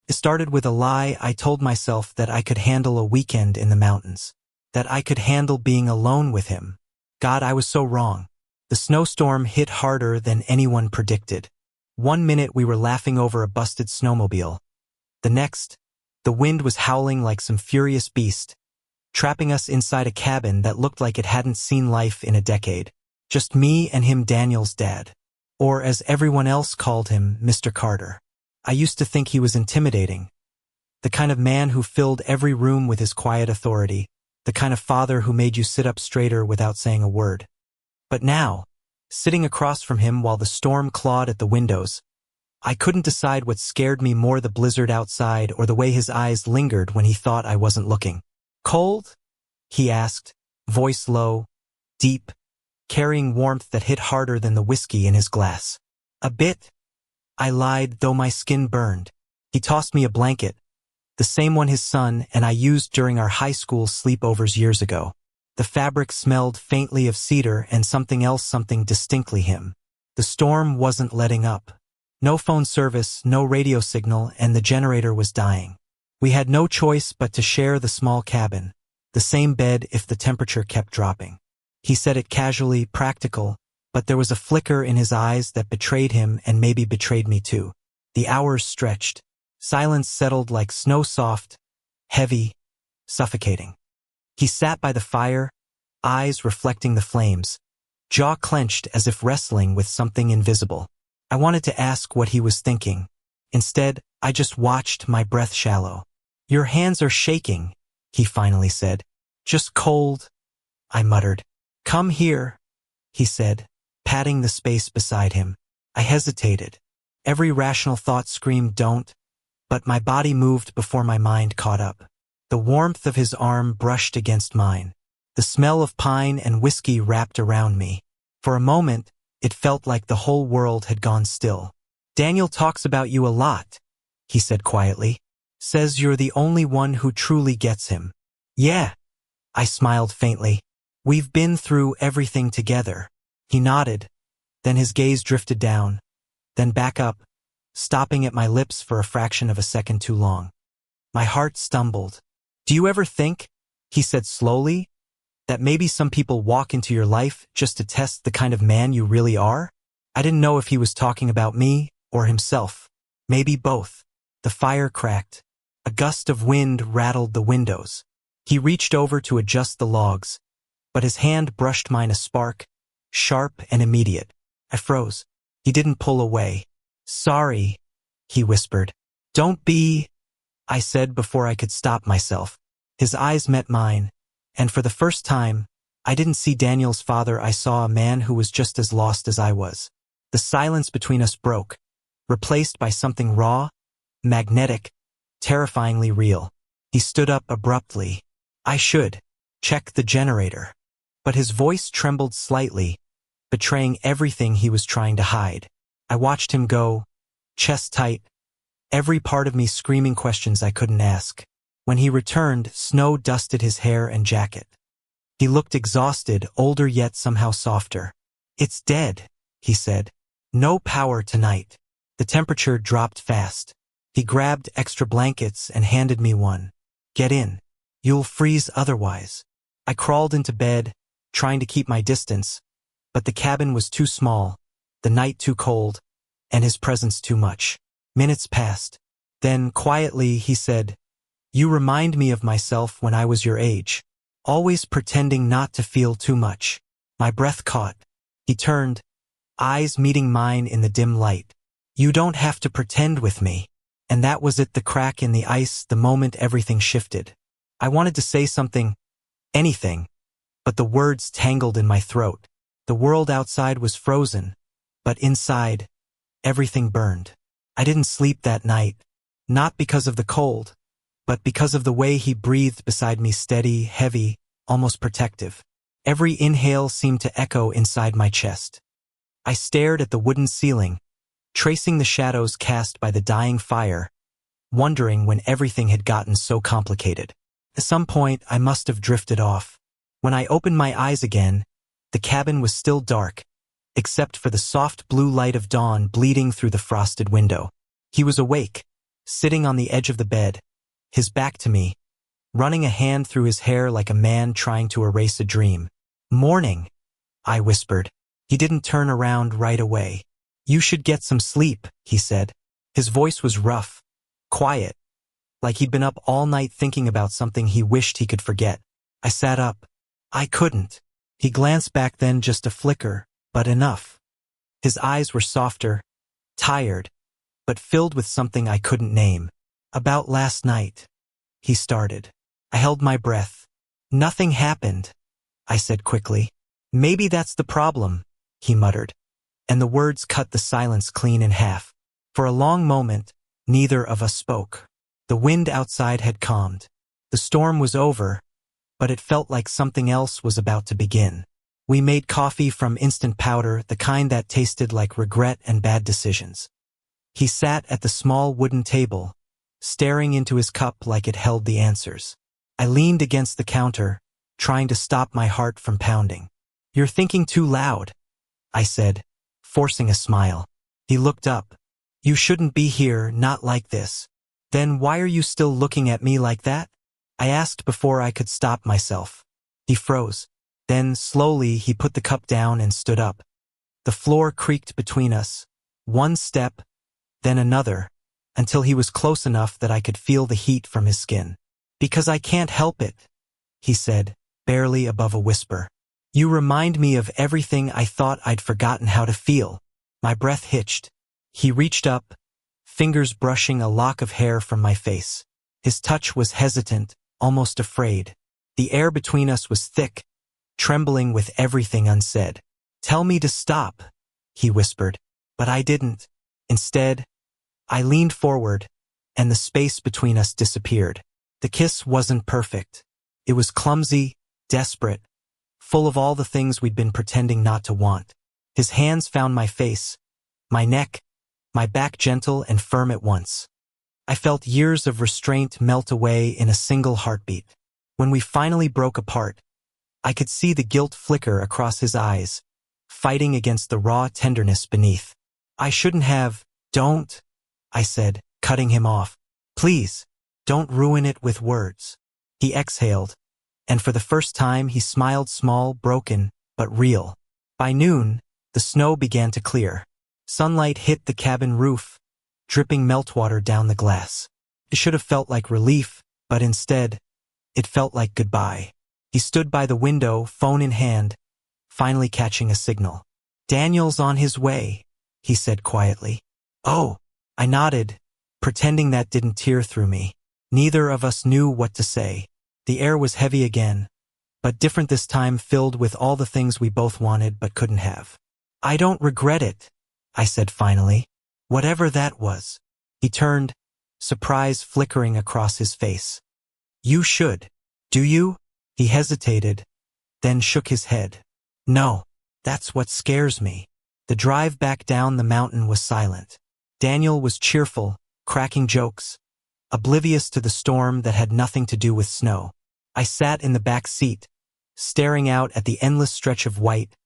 It started with a lie. I told myself that I could handle a weekend in the mountains, that I could handle being alone with him. God, I was so wrong. The snowstorm hit harder than anyone predicted. One minute we were laughing over a busted snowmobile. The next, the wind was howling like some furious beast, trapping us inside a cabin that looked like it hadn't seen life in a decade. Just me and him, Daniel's dad. Or as everyone else called him, Mr. Carter. I used to think he was intimidating. The kind of man who filled every room with his quiet authority. The kind of father who made you sit up straighter without saying a word. But now, sitting across from him while the storm clawed at the windows, I couldn't decide what scared me more, the blizzard outside or the way his eyes lingered when he thought I wasn't looking. Cold? He asked, voice low, deep, carrying warmth that hit harder than the whiskey in his glass. A bit. I lied, though my skin burned. He tossed me a blanket, the same one his son and I used during our high school sleepovers years ago. The fabric smelled faintly of cedar and something else, something distinctly him. The storm wasn't letting up. No phone service, no radio signal, and the generator was dying. We had no choice but to share the small cabin, the same bed if the temperature kept dropping. He said it casually, practical, but there was a flicker in his eyes that betrayed him and maybe betrayed me too. The hours stretched. Silence settled like snow, soft, heavy, suffocating. He sat by the fire, eyes reflecting the flames, jaw clenched as if wrestling with something invisible. I wanted to ask what he was thinking. Instead, I just watched, my breath shallow. Your hands are shaking, he finally said. Just cold, I muttered. Come here, he said, patting the space beside him. I hesitated. Every rational thought screamed don't, but my body moved before my mind caught up. The warmth of his arm brushed against mine. The smell of pine and whiskey wrapped around me. For a moment, it felt like the whole world had gone still. Daniel talks about you a lot, he said quietly. Says you're the only one who truly gets him. Yeah, I smiled faintly. We've been through everything together. He nodded, then his gaze drifted down, then back up, stopping at my lips for a fraction of a second too long. My heart stumbled. Do you ever think, he said slowly, that maybe some people walk into your life just to test the kind of man you really are? I didn't know if he was talking about me or himself. Maybe both. The fire cracked. A gust of wind rattled the windows. He reached over to adjust the logs, but his hand brushed mine, a spark, sharp and immediate. I froze. He didn't pull away. Sorry, he whispered. Don't be, I said before I could stop myself. His eyes met mine, and for the first time, I didn't see Daniel's father. I saw a man who was just as lost as I was. The silence between us broke, replaced by something raw, magnetic, terrifyingly real. He stood up abruptly. I should check the generator. But his voice trembled slightly, betraying everything he was trying to hide. I watched him go, chest tight, every part of me screaming questions I couldn't ask. When he returned, snow dusted his hair and jacket. He looked exhausted, older yet somehow softer. It's dead, he said. No power tonight. The temperature dropped fast. He grabbed extra blankets and handed me one. Get in. You'll freeze otherwise. I crawled into bed, trying to keep my distance, but the cabin was too small, the night too cold, and his presence too much. Minutes passed. Then, quietly, he said, You remind me of myself when I was your age, always pretending not to feel too much. My breath caught. He turned, eyes meeting mine in the dim light. You don't have to pretend with me. And that was it, the crack in the ice, the moment everything shifted. I wanted to say something, anything, but the words tangled in my throat. The world outside was frozen, but inside, everything burned. I didn't sleep that night, not because of the cold, but because of the way he breathed beside me, steady, heavy, almost protective. Every inhale seemed to echo inside my chest. I stared at the wooden ceiling, tracing the shadows cast by the dying fire, wondering when everything had gotten so complicated. At some point, I must have drifted off. When I opened my eyes again, the cabin was still dark, except for the soft blue light of dawn bleeding through the frosted window. He was awake, sitting on the edge of the bed, his back to me, running a hand through his hair like a man trying to erase a dream. "Morning," I whispered. He didn't turn around right away. "You should get some sleep," he said. His voice was rough, quiet, like he'd been up all night thinking about something he wished he could forget. I sat up. I couldn't. He glanced back, then just a flicker, but enough. His eyes were softer, tired, but filled with something I couldn't name. "About last night," he started. I held my breath. "Nothing happened," I said quickly. "Maybe that's the problem," he muttered, and the words cut the silence clean in half. For a long moment, neither of us spoke. The wind outside had calmed. The storm was over, but it felt like something else was about to begin. We made coffee from instant powder, the kind that tasted like regret and bad decisions. He sat at the small wooden table, staring into his cup like it held the answers. I leaned against the counter, trying to stop my heart from pounding. "You're thinking too loud," I said, forcing a smile. He looked up. "You shouldn't be here, not like this." "Then why are you still looking at me like that?" I asked before I could stop myself. He froze. Then, slowly, he put the cup down and stood up. The floor creaked between us, one step, then another, until he was close enough that I could feel the heat from his skin. "Because I can't help it," he said, barely above a whisper. "You remind me of everything I thought I'd forgotten how to feel." My breath hitched. He reached up, fingers brushing a lock of hair from my face. His touch was hesitant, almost afraid. The air between us was thick, trembling with everything unsaid. "Tell me to stop," he whispered, but I didn't. Instead, I leaned forward, and the space between us disappeared. The kiss wasn't perfect. It was clumsy, desperate, full of all the things we'd been pretending not to want. His hands found my face, my neck, my back, gentle and firm at once. I felt years of restraint melt away in a single heartbeat. When we finally broke apart, I could see the guilt flicker across his eyes, fighting against the raw tenderness beneath. "I shouldn't have." "Don't," I said, cutting him off. "Please, don't ruin it with words." He exhaled, and for the first time he smiled, small, broken, but real. By noon, the snow began to clear. Sunlight hit the cabin roof, dripping meltwater down the glass. It should have felt like relief, but instead, it felt like goodbye. He stood by the window, phone in hand, finally catching a signal. "Daniel's on his way," he said quietly. "Oh," I nodded, pretending that didn't tear through me. Neither of us knew what to say. The air was heavy again, but different this time, filled with all the things we both wanted but couldn't have. "I don't regret it," I said finally. "Whatever that was." He turned, surprise flickering across his face. "You should." "Do you?" He hesitated, then shook his head. "No, that's what scares me." The drive back down the mountain was silent. Daniel was cheerful, cracking jokes, oblivious to the storm that had nothing to do with snow. I sat in the back seat, staring out at the endless stretch of white,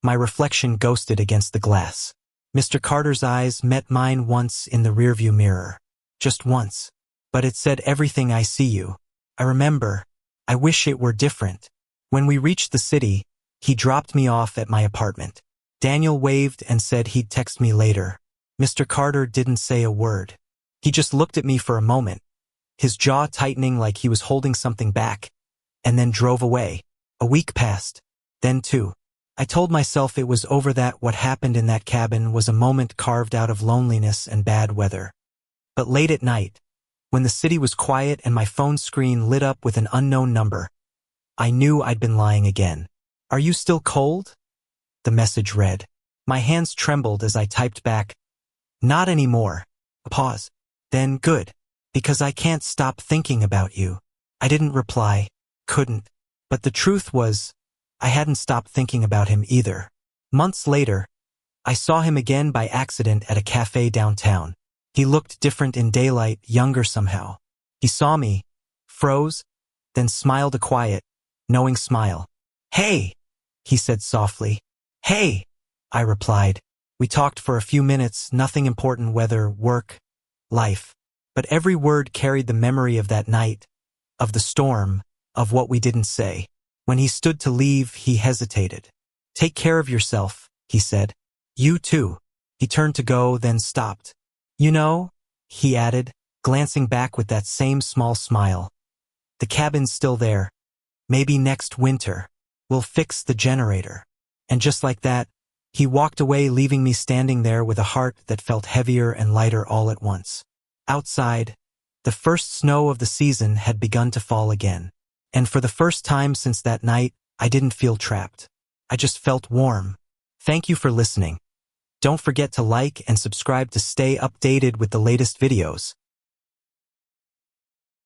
my reflection ghosted against the glass. Mr. Carter's eyes met mine once in the rearview mirror. Just once. But it said everything. "I see you. I remember. I wish it were different." When we reached the city, he dropped me off at my apartment. Daniel waved and said he'd text me later. Mr. Carter didn't say a word. He just looked at me for a moment, his jaw tightening like he was holding something back, and then drove away. A week passed. Then two. I told myself it was over, that what happened in that cabin was a moment carved out of loneliness and bad weather. But late at night, when the city was quiet and my phone screen lit up with an unknown number, I knew I'd been lying again. "Are you still cold?" the message read. My hands trembled as I typed back, "Not anymore." A pause. Then, "Good. Because I can't stop thinking about you." I didn't reply. Couldn't. But the truth was, I hadn't stopped thinking about him either. Months later, I saw him again by accident at a cafe downtown. He looked different in daylight, younger somehow. He saw me, froze, then smiled a quiet, knowing smile. "Hey," he said softly. "Hey," I replied. We talked for a few minutes, nothing important, weather, work, life. But every word carried the memory of that night, of the storm, of what we didn't say. When he stood to leave, he hesitated. "Take care of yourself," he said. "You too." He turned to go, then stopped. "You know," he added, glancing back with that same small smile, "the cabin's still there. Maybe next winter, we'll fix the generator." And just like that, he walked away, leaving me standing there with a heart that felt heavier and lighter all at once. Outside, the first snow of the season had begun to fall again. And for the first time since that night, I didn't feel trapped. I just felt warm. Thank you for listening. Don't forget to like and subscribe to stay updated with the latest videos.